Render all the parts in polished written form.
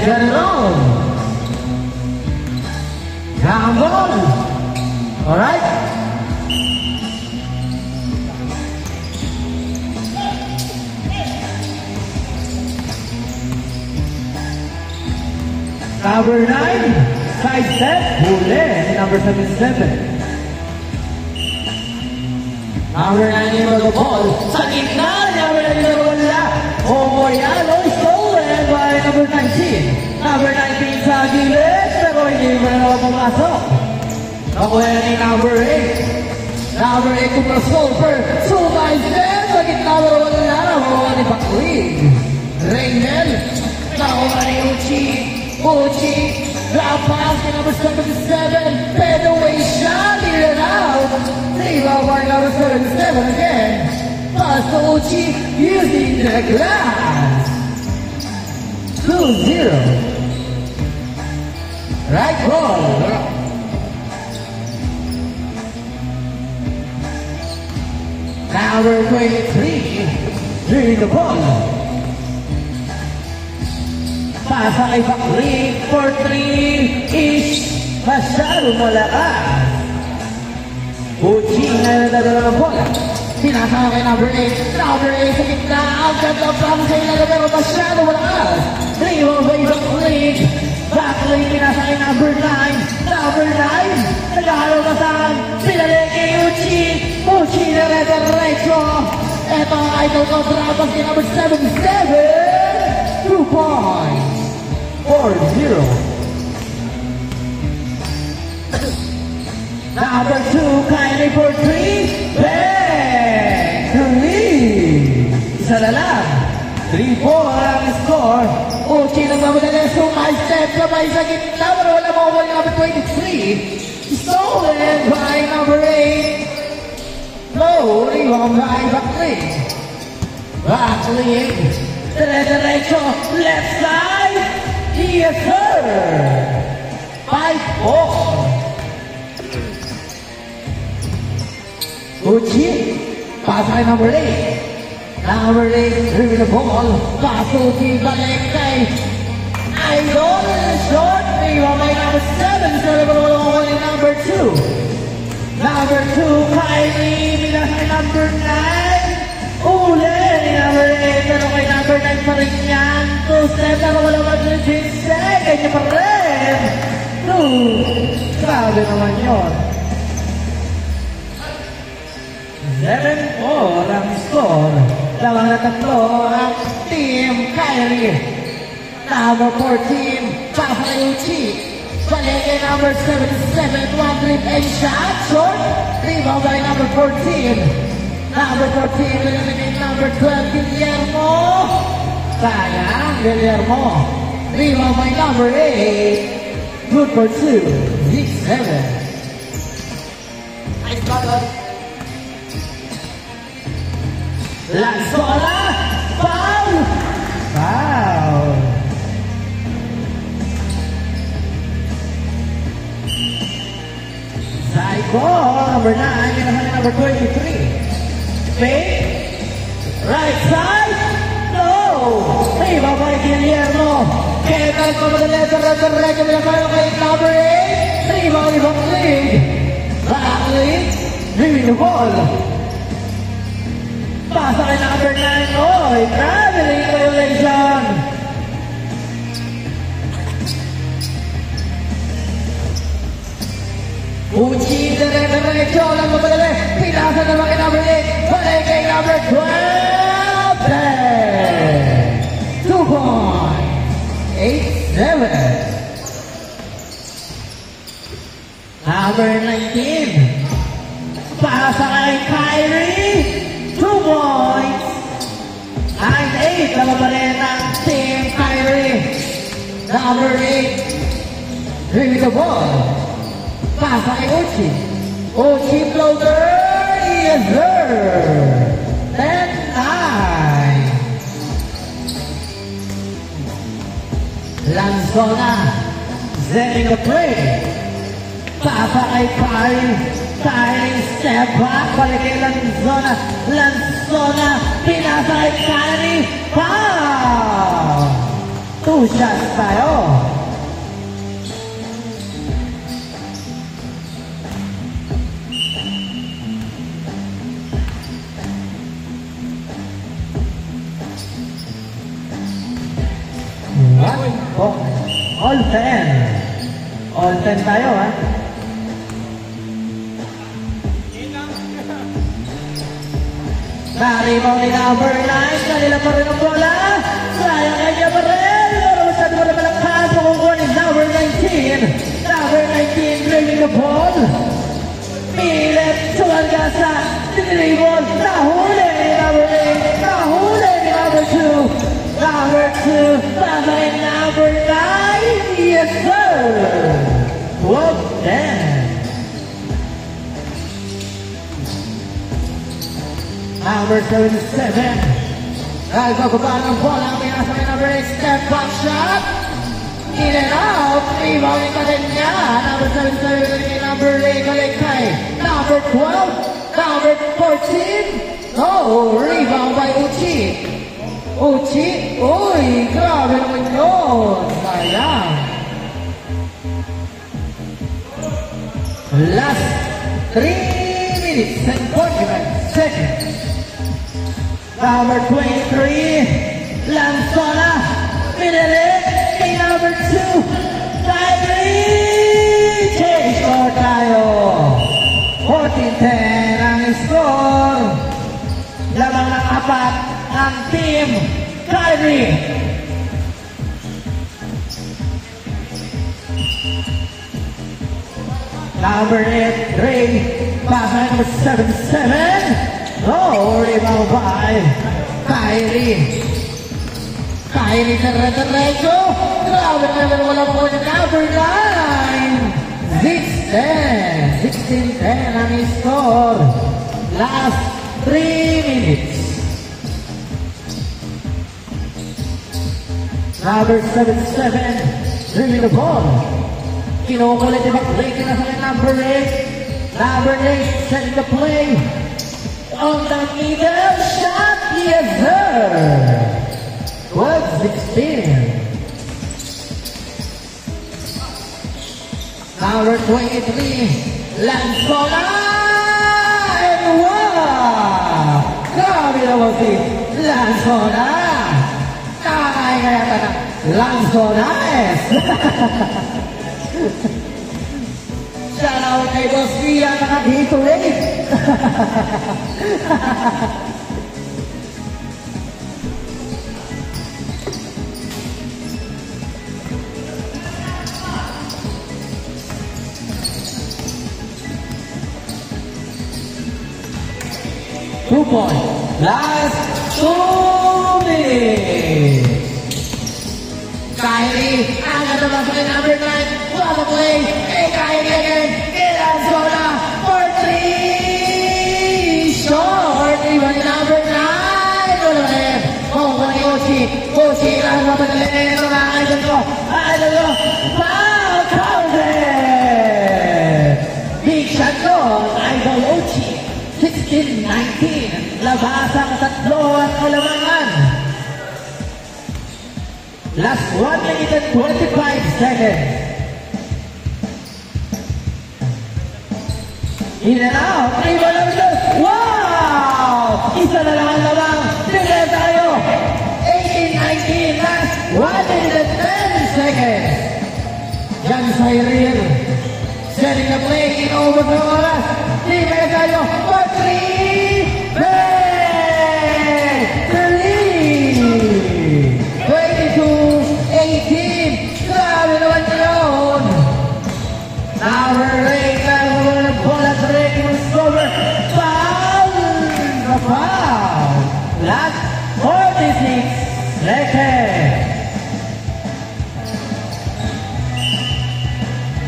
get it on. Come on. All right. Number 9, side step, huli, number 77. Number 9 yung mag-ball. Sa gitna, number 9 yung wala. Omoyano is stolen by number 19. Number 19 sa gilid, pero hindi mo na naman pumasok. Nakuha ni number 8. Number 8 kung na-solver. Sumay step, sa gitna mo wala. Nakuha ni Baklig. Reynel, nakuha ni Uchi. Uchi, drop pass to number 77, fade away shot, in and out. Rebound by number 77 again. Pass to Uchi, using the glass. 2-0. Right ball. Number 23, doing the ball. Pasa kay Baklig for 3-ish. Masyadong malakas. Uchi na nadadala ng bola. Sinasama kay number 8. Number 8 sa gitna. Ang ganda pang sa ilaga pero masyadong malakas. Rebound by Baklig. Baklig pinasa kay number 9. Number 9. Nagahalo kasahan. Pinalik kay Uchi. Uchi na rediretso. Ito ay kontrapas kay number 77. 2 points. 4-0. Number 2, Kylie for 3. Bang! To lead. Isa na lang. 3-4 ang score. Uchi nagmamadali. Sumay step sabay sa gitna. Pero wala mo number 23. Stolen by number 8. Low. Rebound by Baklig. Baklig. Dire-diretso. Left side. Yes, sir! 5-4. Uchi, pass kay number 8. Number 8, dribbling the ball. Pass Uchi, balik kay Idol. Short, rebound by number 7. Serve ni number 2. Number 2, Kylie. Bilang kay number 9. Uli ni number 8. Pero kay number 9 pa rin yan. 2-step na wala mag-jinsay. Kanya pa rin. 2. Grabe naman yun. 7-4 ang score. Dalawang na tatlo ang team Kylie. Number 14, Papa Uchi. Balik kay number 77. One trip and shot. Short. Rebound by number 14. Number 14, eliminate number 12, Guillermo. Sayang, Guillermo. Rebound by number 8. Good for 2. 6-7. Nice ball. Lanzola. Foul. Foul. Psycho, number 9, and number 23. Fake, right side, no! Rebound by Guillermo. Kailan pa madali sa record kay number 8. Rebound ni Baklig. Baklig, dribbling the ball. Pasa kay number 9. Oy, traveling violation. Uchi, dire-diretso lang mamadali. Pinasa naman kay number 8. Balik kay number 12. 2 points. 8-7. Number 19. Pasa kay Kyrie. 2 points. 9-8. Laban pa rin ang team Kyrie. Number 8. Dribbling the ball. Pasa kay Uchi. Uchi floater. Yes, sir. 10-9. Lanzona. Setting a play. Pasa kay Kyrie. Kyrie step back. Balik kay Lanzona. Lanzona. Pinasa kay Kyrie. Foul. 2 2 shots tayo. Oh, all 10. All 10 tayo, ha? Naribaw ni number 9. Kanila pa rin ang bola. Sayang kanya pa rin. Pero masyado pa rin malakpan. Pukukuha ni number 19. Number 19 bringing the ball. Pilit. Sumalga sa dribble. Nahuli ni number 8. Nahuli ni number 2. Number 2, babay number 9, yes sir! Well done! Number 77, nagbababa ng bola, may nasa may number 8, step back shot! In and out, rebounding pa rin niya, number 77, number 8, balik kay number 12, number 14, oh, rebound by Uchi! Uchi, uy, grabe naman yun. Sayang. Last 3 minutes and 45 seconds. Number 23, Lanzona, pinili, number 2, Kyrie, change score tayo. 14-10 ang score. Lamang ng 4 ang team Kyrie. Number 8, Ray. Pass number 77. Oh, rebound by Kyrie. Kyrie diretso. Grabe naman wala po niya. Number 9. 16-10 ang score. Last 3 minutes. Number 77, dribbling the ball. Kinukulit yung back-play na sa number 8. Number 8, setting the play. On the middle shot, yes sir! 12-16. Number 23, Lanzona! And wow! Grabe naman si Lanzona! Kaya ka na Lanzones! Shout out kay Boss Villa nakadito eh! 2 points. Last 2 minutes. Kyrie, angkat the ball number 9. What a play. Hey, Kyrie again. It has gone up for 3. Short. Even number 9. Good on him. Oh, what a Ochi. Ochi, I'm up in the lane. I don't know. Foul counted. Big shot goal. Idol Ochi. 16-19. Labas ang tatlo at kalamangan. Last 1 minute and 25 seconds. In and out. Dribble lang ito. Wow! Isa na lang ang labang. Dribble tayo. 18-19. Last 1 minute and 10 seconds. Jan Cyril. Setting the play in over the oras. Dribble tayo. For 3. Hey! 3. 22-18. Grabe naman yun. Number 8 na mga bola sa rin yung scorer. Foul! The foul! Last 46 seconds.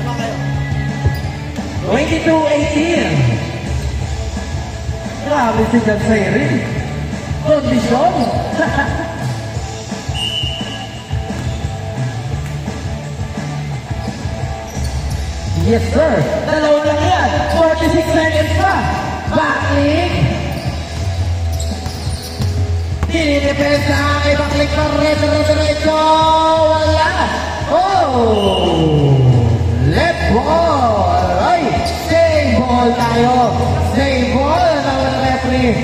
Naman kayo. 22-18. Grabe si Jan Cyril. Kondisyon. Yes, sir. Dalawa lang yan. 46 seconds pa. Backing. Dinidepensa ang ibang likbar. Retro. Wala. Oh! Left ball. Ay! Same ball tayo. Same ball. Ang referee.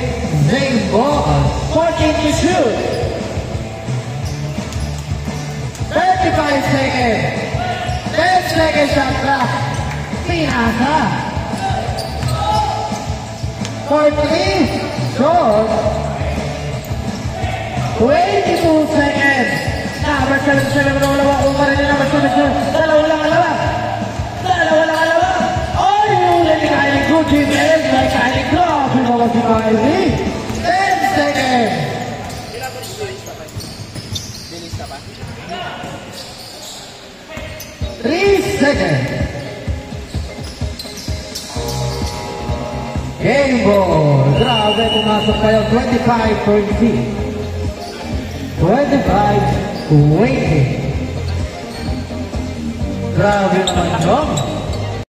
Same ball. 14 to shoot. 35 seconds. 10 seconds shot clock. Pinasa. 14 shot. 22 seconds. Number 77, dalawa ko pa rin yung number 77. Dalawa lang alawa. Oh, yung Kylie Gucci, and like Kylie Cross. Yung si Kylie. 10 seconds. 3 seconds. Game ball. Grabe, pumasok kayo. 25-20. 25-20. Grabe naman, no?